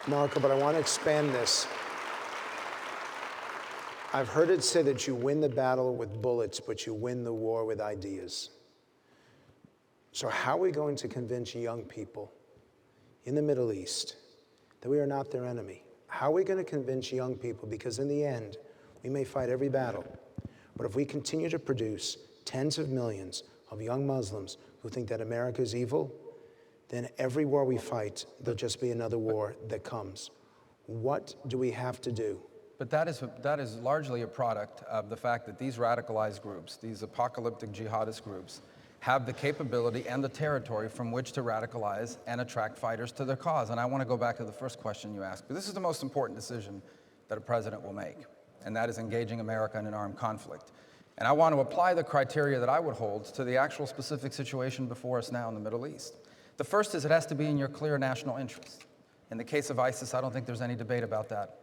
Marco, but I want to expand this. I've heard it said that you win the battle with bullets, but you win the war with ideas. So how are we going to convince young people in the Middle East that we are not their enemy? How are we going to convince young people? Because in the end, we may fight every battle, but if we continue to produce tens of millions of young Muslims who think that America is evil, then every war we fight, there'll just be another war that comes. What do we have to do? But that is largely a product of the fact that these radicalized groups, these apocalyptic jihadist groups, have the capability and the territory from which to radicalize and attract fighters to their cause. And I want to go back to the first question you asked. But this is the most important decision that a president will make, and that is engaging America in an armed conflict. And I want to apply the criteria that I would hold to the actual specific situation before us now in the Middle East. The first is it has to be in your clear national interest. In the case of ISIS, I don't think there's any debate about that.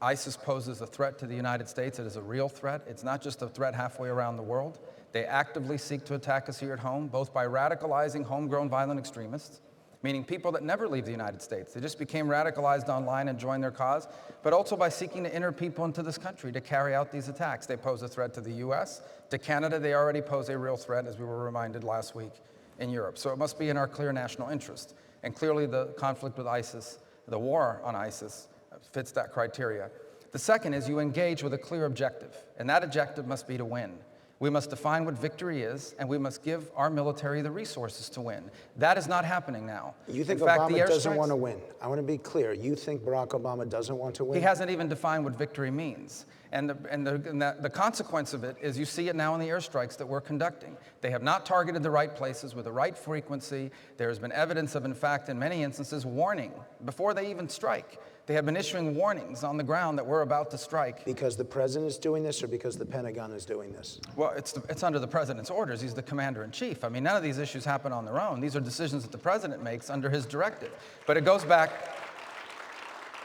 ISIS poses a threat to the United States. It is a real threat. It's not just a threat halfway around the world. They actively seek to attack us here at home, both by radicalizing homegrown violent extremists, meaning people that never leave the United States. They just became radicalized online and joined their cause, but also by seeking to enter people into this country to carry out these attacks. They pose a threat to the US. To Canada, they already pose a real threat, as we were reminded last week in Europe. So it must be in our clear national interest. And clearly the conflict with ISIS, the war on ISIS, fits that criteria. The second is you engage with a clear objective, and that objective must be to win. We must define what victory is, and we must give our military the resources to win. That is not happening now. You think Obama doesn't want to win? I want to be clear. You think Barack Obama doesn't want to win? He hasn't even defined what victory means. And the consequence of it is you see it now in the airstrikes that we're conducting. They have not targeted the right places with the right frequency. There has been evidence of, in fact, in many instances, warning before they even strike. They have been issuing warnings on the ground that we're about to strike. Because the president is doing this or because the Pentagon is doing this? Well, it's under the president's orders. He's the commander-in-chief. I mean, none of these issues happen on their own. These are decisions that the president makes under his directive. But it goes back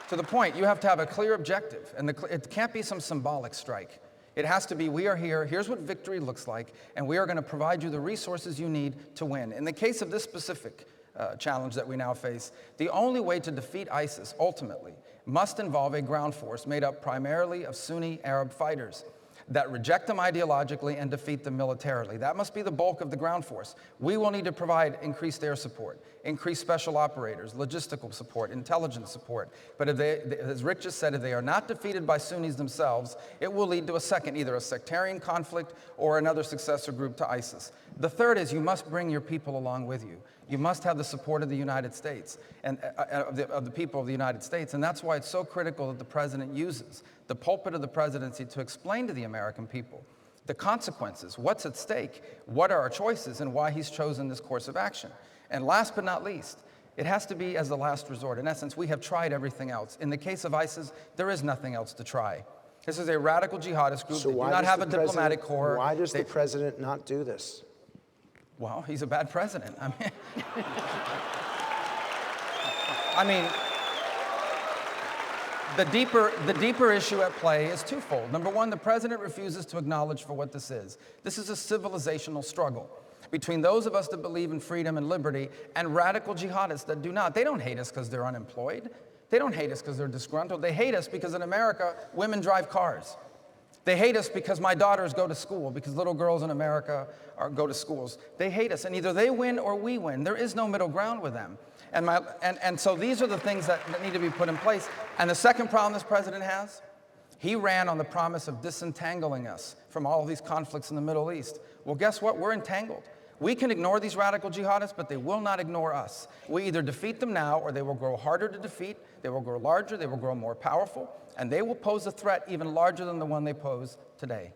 to the point. You have to have a clear objective, and it can't be some symbolic strike. It has to be, we are here, here's what victory looks like, and we are going to provide you the resources you need to win. In the case of this specific challenge that we now face, the only way to defeat ISIS, ultimately, must involve a ground force made up primarily of Sunni Arab fighters that reject them ideologically and defeat them militarily. That must be the bulk of the ground force. We will need to provide increased air support, increased special operators, logistical support, intelligence support. But if they, as Rick just said, if they are not defeated by Sunnis themselves, it will lead to a second, either a sectarian conflict or another successor group to ISIS. The third is you must bring your people along with you. You must have the support of the United States and of the people of the United States. And that's why it's so critical that the president uses the pulpit of the presidency to explain to the American people the consequences, what's at stake, what are our choices, and why he's chosen this course of action. And last but not least, it has to be as a last resort. In essence, we have tried everything else. In the case of ISIS, there is nothing else to try. This is a radical jihadist group that do not have a diplomatic corps. Why does the president not do this? Well, he's a bad president. I mean, the deeper issue at play is twofold. Number one, the president refuses to acknowledge for what this is. This is a civilizational struggle between those of us that believe in freedom and liberty and radical jihadists that do not. They don't hate us because they're unemployed. They don't hate us because they're disgruntled. They hate us because in America, women drive cars. They hate us because my daughters go to school, because little girls in America go to schools. They hate us, and either they win or we win. There is no middle ground with them. And so these are the things that need to be put in place. And the second problem this president has, he ran on the promise of disentangling us from all of these conflicts in the Middle East. Well, guess what? We're entangled. We can ignore these radical jihadists, but they will not ignore us. We either defeat them now, or they will grow harder to defeat, they will grow larger, they will grow more powerful, and they will pose a threat even larger than the one they pose today.